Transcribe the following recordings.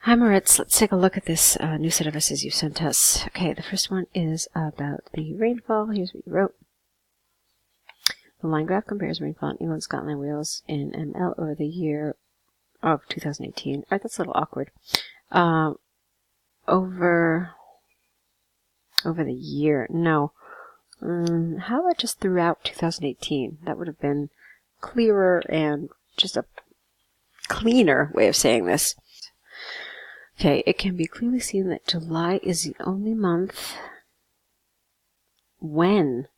Hi Moritz, let's take a look at this new set of essays you sent us. Okay, the first one is about the rainfall. Here's what you wrote. The line graph compares rainfall in England, Scotland, and Wales in ml over the year of 2018. Alright, that's a little awkward. Over the year. No. How about just throughout 2018? That would have been clearer and just a cleaner way of saying this. Okay, it can be clearly seen that July is the only month when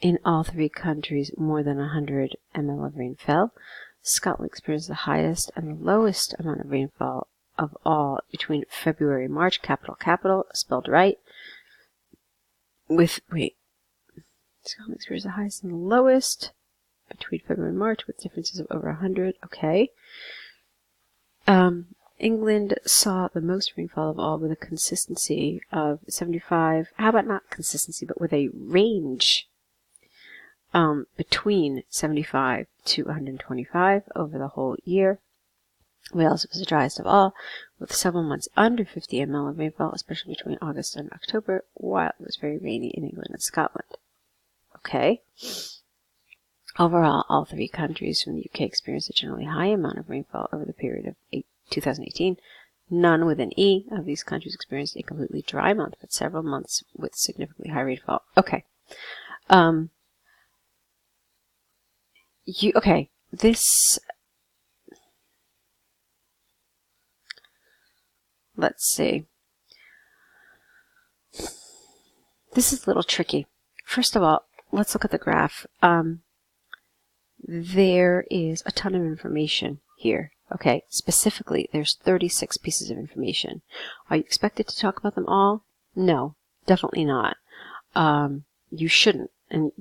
in all three countries more than 100 ml of rain fell. Scotland experienced the highest and the lowest amount of rainfall of all between February and March, capital, spelled right, Scotland experienced the highest and the lowest between February and March with differences of over 100, okay. England saw the most rainfall of all with a consistency of 75. How about not consistency, but with a range between 75 to 125 over the whole year. Wales was the driest of all, with several months under 50 ml of rainfall, especially between August and October, while it was very rainy in England and Scotland. Okay. Overall, all three countries from the UK experienced a generally high amount of rainfall over the period of 2018. None with an E of these countries experienced a completely dry month, but several months with significantly high rainfall. Okay. Let's see. This is a little tricky. First of all, let's look at the graph. There is a ton of information here. Okay, specifically, there's 36 pieces of information. Are you expected to talk about them all? No, definitely not. You shouldn't, and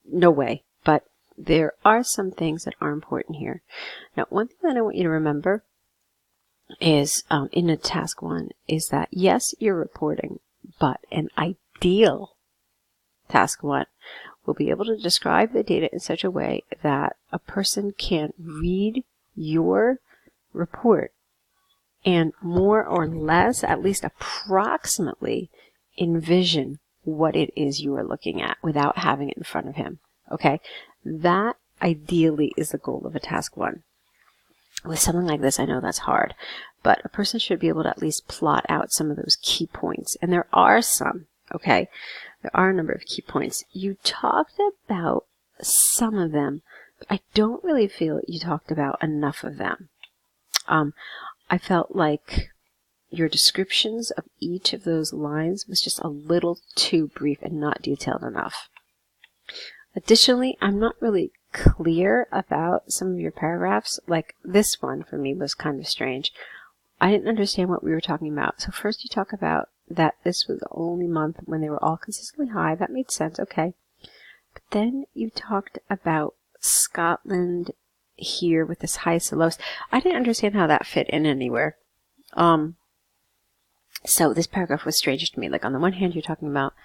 no way. But there are some things that are important here. Now, one thing that I want you to remember is, in the task 1, is that, yes, you're reporting, but an ideal task 1 will be able to describe the data in such a way that a person can read your report and more or less, at least approximately, envision what it is you are looking at without having it in front of him. Okay? That ideally is the goal of a task 1. With something like this, I know that's hard, but a person should be able to at least plot out some of those key points. And there are some, okay? There are a number of key points. You talked about some of them, but I don't really feel you talked about enough of them. I felt like your descriptions of each of those lines was just a little too brief and not detailed enough. Additionally, I'm not really clear about some of your paragraphs. Like this one for me was kind of strange. I didn't understand what we were talking about. So first you talk about that this was the only month when they were all consistently high. That made sense, okay. But then you talked about Scotland here with this highest and lowest. I didn't understand how that fit in anywhere. So this paragraph was strange to me. Like on the one hand, you're talking about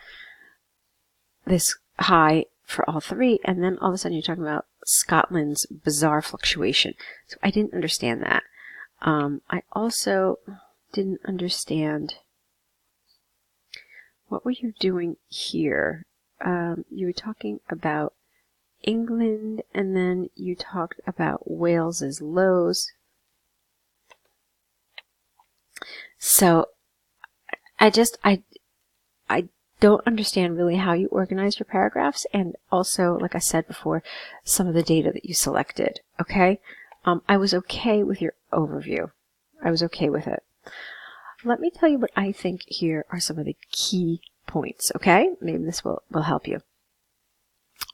this high for all three, and then all of a sudden you're talking about Scotland's bizarre fluctuation. So I didn't understand that. I also didn't understand what were you doing here. You were talking about England, and then you talked about Wales's lows. So I don't understand really how you organized your paragraphs, and also, like I said before, some of the data that you selected, okay? I was okay with your overview. I was okay with it. Let me tell you what I think here are some of the key points, okay? Maybe this will help you.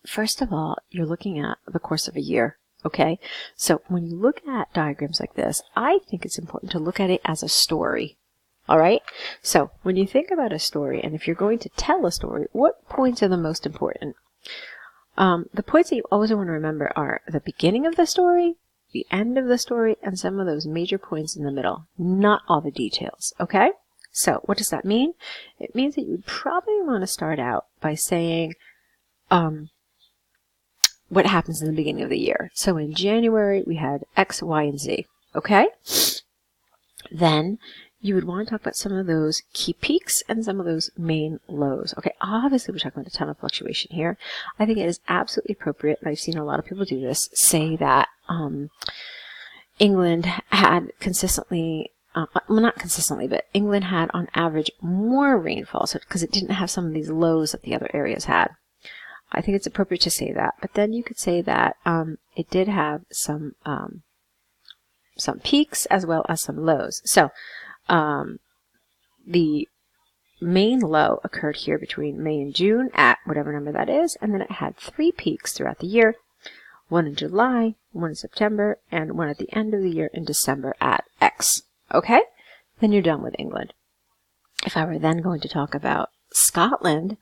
First of all, you're looking at the course of a year, okay? So when you look at diagrams like this, I think it's important to look at it as a story. All right? So when you think about a story, and if you're going to tell a story, what points are the most important? The points that you always want to remember are the beginning of the story, the end of the story, and some of those major points in the middle, not all the details, okay? So what does that mean? It means that you would probably want to start out by saying what happens in the beginning of the year. So in January, we had X, Y, and Z, okay? Then you would want to talk about some of those key peaks and some of those main lows. Okay, obviously we're talking about a ton of fluctuation here. I think it is absolutely appropriate, and I've seen a lot of people do this, say that England had consistently, well, not consistently, but England had on average more rainfall, so because it didn't have some of these lows that the other areas had. I think it's appropriate to say that, but then you could say that it did have some peaks as well as some lows. So the main low occurred here between May and June at whatever number that is, and then it had 3 peaks throughout the year, one in July, one in September, and one at the end of the year in December at X. Okay? Then you're done with England. If I were then going to talk about Scotland,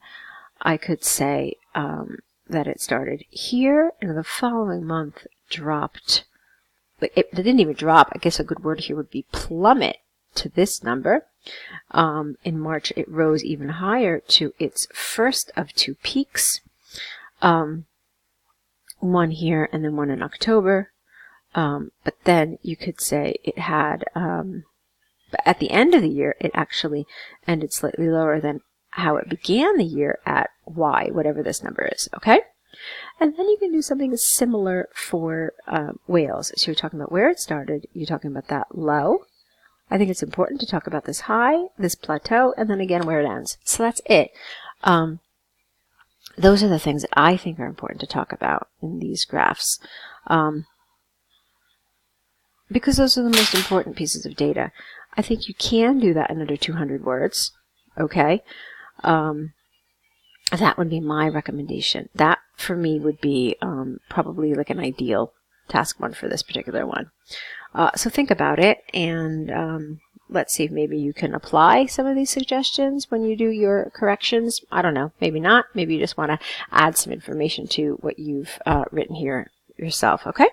I could say that it started here, and the following month dropped. But it didn't even drop. I guess a good word here would be plummet to this number. In March, it rose even higher to its first of 2 peaks. One here and then one in October. But then you could say it had, but at the end of the year, it actually ended slightly lower than how it began the year at Y, whatever this number is, okay? And then you can do something similar for Wales. So you're talking about where it started, you're talking about that low. I think it's important to talk about this high, this plateau, and then again where it ends. So that's it. Those are the things that I think are important to talk about in these graphs. Because those are the most important pieces of data. I think you can do that in under 200 words, okay? That would be my recommendation. That, for me, would be probably like an ideal task 1 for this particular one. So think about it, and let's see if maybe you can apply some of these suggestions when you do your corrections. I don't know, maybe not. Maybe you just want to add some information to what you've written here yourself, okay?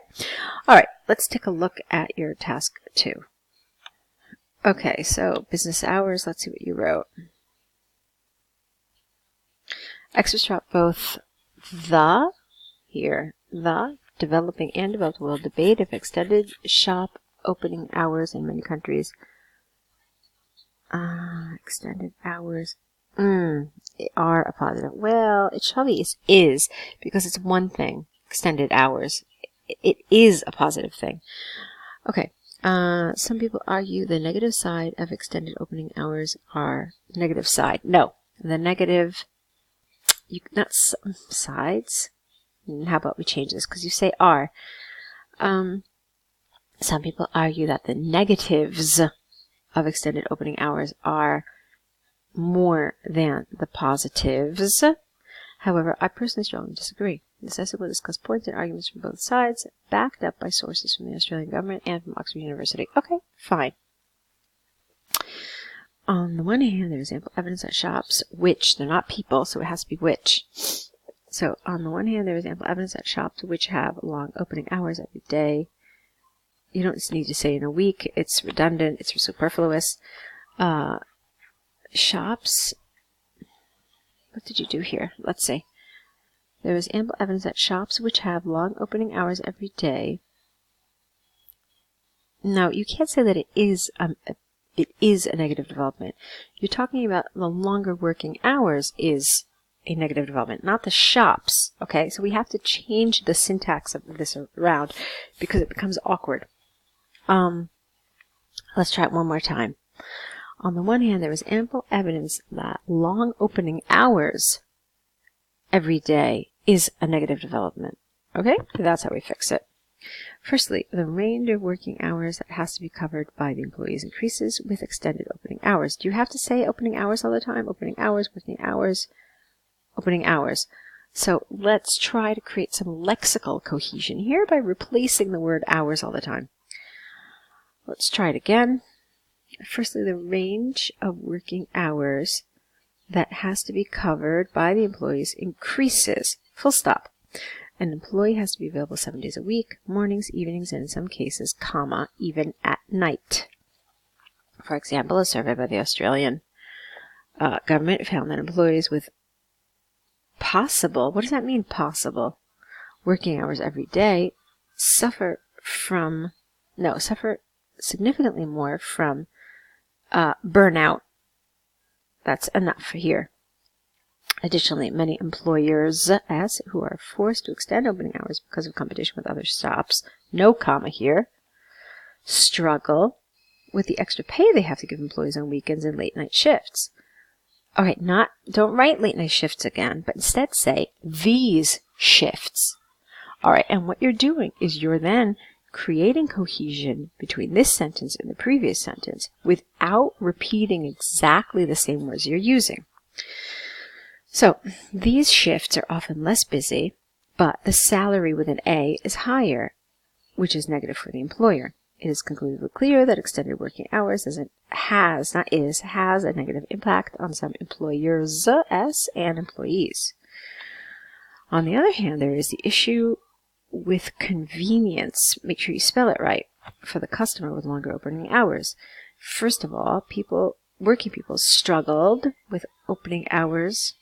All right, let's take a look at your task 2. Okay, so business hours, let's see what you wrote. Experts drop both the developing and developed world debate if extended shop opening hours in many countries. Extended hours are a positive. Well, it surely is because it's one thing. Extended hours. It is a positive thing. Okay. Some people argue the negative side of extended opening hours are negative side. No, the negative. Not sides. How about we change this? Because you say are. Some people argue that the negatives of extended opening hours are more than the positives. However, I personally strongly disagree. This essay will discuss points and arguments from both sides, backed up by sources from the Australian government and from Oxford University. Okay, fine. On the one hand, there's ample evidence that shops, which, they're not people, so it has to be which. So, on the one hand, there is ample evidence that shops which have long opening hours every day. You don't need to say in a week. It's redundant. It's superfluous. Shops. What did you do here? Let's see. There is ample evidence that shops which have long opening hours every day. No, you can't say that it is a negative development. You're talking about the longer working hours is a negative development, not the shops. Okay, so we have to change the syntax of this around because it becomes awkward. Let's try it one more time. On the one hand, there is ample evidence that long opening hours every day is a negative development. Okay, so that's how we fix it. Firstly, the range of working hours that has to be covered by the employees increases with extended opening hours. Do you have to say opening hours all the time? Opening hours, working hours, opening hours. So let's try to create some lexical cohesion here by replacing the word hours all the time. Let's try it again. Firstly, the range of working hours that has to be covered by the employees increases. Full stop. An employee has to be available 7 days a week, mornings, evenings, and in some cases, comma, even at night. For example, a survey by the Australian government found that employees with possible, what does that mean, possible, working hours every day, suffer significantly more from burnout. That's enough here. Additionally, many employers who are forced to extend opening hours because of competition with other shops, no comma here, struggle with the extra pay they have to give employees on weekends and late night shifts. All right, don't write late night shifts again, but instead say these shifts. All right, and what you're doing is you're then creating cohesion between this sentence and the previous sentence without repeating exactly the same words you're using. So these shifts are often less busy, but the salary with an A is higher, which is negative for the employer. It is conclusively clear that extended working hours has a negative impact on some employers and employees. On the other hand, there is the issue with convenience. Make sure you spell it right for the customer with longer opening hours. First of all, working people struggled with opening hours.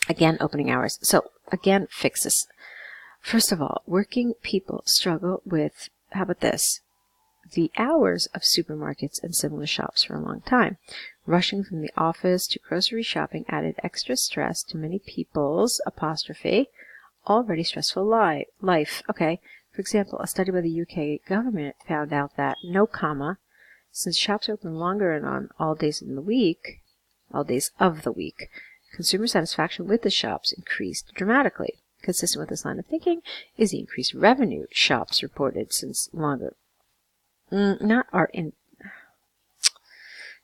Again, opening hours. So again, fix this. First of all, working people struggle with, how about this? The hours of supermarkets and similar shops for a long time. Rushing from the office to grocery shopping added extra stress to many people's already stressful life. Okay, for example, a study by the UK government found out that, no comma, since shops are open longer and on all days of the week, consumer satisfaction with the shops increased dramatically. Consistent with this line of thinking is the increased revenue shops reported since longer. The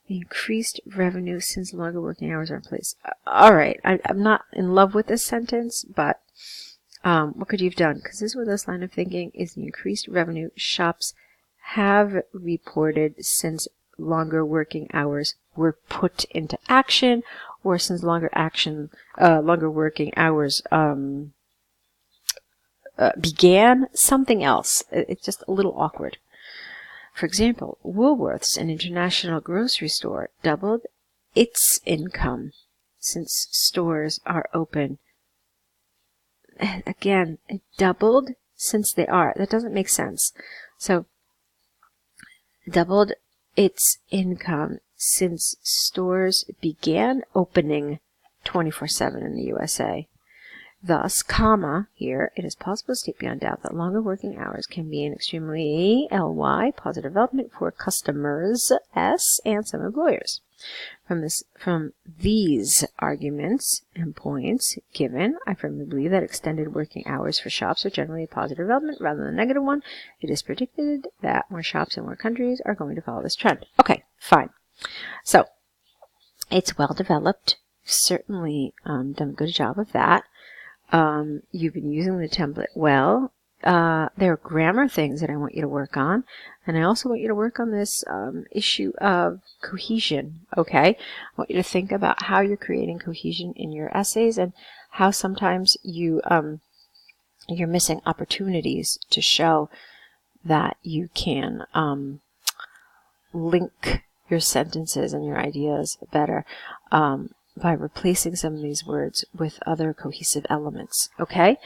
increased revenue since longer working hours are in place. All right, I'm not in love with this sentence, but what could you have done? Consistent with this line of thinking is the increased revenue shops have reported since longer working hours were put into action, or since longer working hours began. Something else. It's just a little awkward. For example, Woolworths, an international grocery store, doubled its income since stores are open. Again, it doubled since they are. That doesn't make sense. So, doubled its income since stores began opening 24/7 in the USA. Thus, comma, here, it is possible to state beyond doubt that longer working hours can be an extremely positive development for customers, and some employers. From these arguments and points given, I firmly believe that extended working hours for shops are generally a positive development rather than a negative one. It is predicted that more shops in more countries are going to follow this trend. Okay, fine. So, it's well developed. Certainly done a good job of that. You've been using the template well. There are grammar things that I want you to work on. And I also want you to work on this issue of cohesion, okay? I want you to think about how you're creating cohesion in your essays and how sometimes you're missing opportunities to show that you can link your sentences and your ideas better by replacing some of these words with other cohesive elements, okay?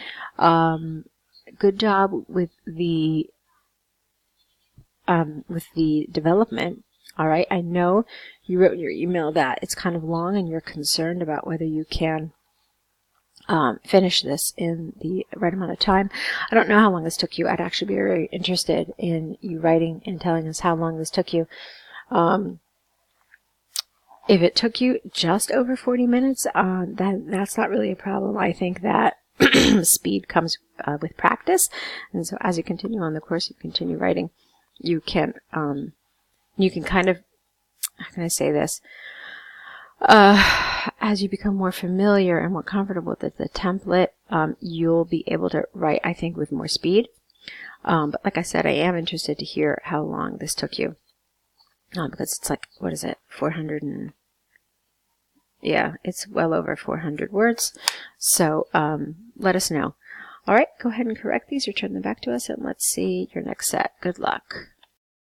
Good job with the development. All right, I know you wrote in your email that it's kind of long and you're concerned about whether you can finish this in the right amount of time. I don't know how long this took you. I'd actually be very interested in you writing and telling us how long this took you. If it took you just over 40 minutes, that's not really a problem. I think that speed comes with practice, and so as you continue on the course, you continue writing, you can kind of, how can I say this, as you become more familiar and more comfortable with the template, you'll be able to write, I think, with more speed. But like I said, I am interested to hear how long this took you, because it's like, what is it, 400 and, yeah, it's well over 400 words. So let us know. All right, go ahead and correct these, return them back to us, and let's see your next set. Good luck.